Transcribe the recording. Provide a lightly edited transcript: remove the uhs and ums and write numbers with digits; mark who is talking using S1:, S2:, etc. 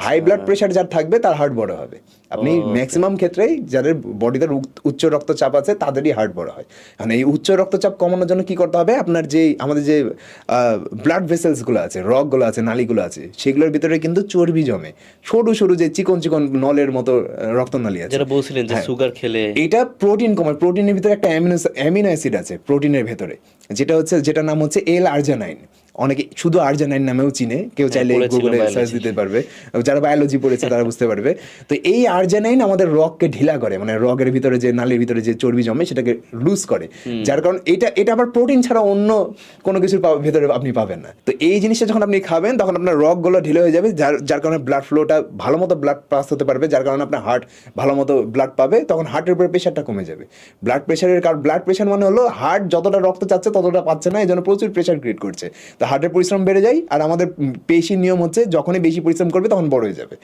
S1: High blood pressure যার থাকবে তার হার্ট বড় হবে। আপনি ম্যাক্সিমাম ক্ষেত্রেই যাদের বডিতে উচ্চ রক্তচাপ আছে তাদেরই হার্ট বড় হয়। মানে এই উচ্চ রক্তচাপ কমানোর জন্য কি করতে হবে, আপনার যে আমাদের যে ব্লাড ভেসেলসগুলো আছে, রগগুলো আছে, নালীগুলো আছে, সেগুলোর ভিতরে কিন্তু চর্বি জমে, সরু সরু যে চিকন চিকন নলের মতো রক্তনালী আছে,
S2: যেটা বলছিলেন যে সুগার খেলে
S1: এটা প্রোটিন কমায়। প্রোটিনের ভিতরে একটা অ্যামিনো অ্যাসিড আছে প্রোটিনের ভেতরে, যেটার নাম হচ্ছে L-আর্জিনাইন। অনেকে শুধু আর্জিনাইন নামেও চিনে, কেউ চাইলে গুগলে সার্চ দিতে পারবে, যারা বায়োলজি পড়েছে তারা বুঝতে পারবে। তো এই আর্জিনাইন আমাদের রগকে ঢিলা করে, মানে রগের ভিতরে যে নালীর ভিতরে যে চর্বি জমে সেটাকে লুজ করে, যার কারণ এটা আবার প্রোটিন ছাড়া অন্য কোনো কিছুর ভেতরে আপনি পাবেন না। তো এই জিনিসটা যখন আপনি খাবেন তখন আপনার রগগুলো ঢিলে হয়ে যাবে, যার কারণে ব্লাড ফ্লোটা ভালো মতো ব্লাড পাস হতে পারবে, যার কারণে আপনার হার্ট ভালো মতো ব্লাড পাবে, তখন হার্টের উপরে প্রেশারটা কমে যাবে। ব্লাড প্রেশারের কারণ, ব্লাড প্রেশার মানে হলো হার্ট যতটা রক্ত চাচ্ছে ততটা পাচ্ছে না, এই জন্য প্রচুর প্রেশার ক্রিয়েট করছে। তো হার্টের পরিশ্রম বেড়ে যায়, আর আমাদের পেশির নিয়ম হচ্ছে যখনই বেশি পরিশ্রম করবে তখন বড় হয়ে যাবে।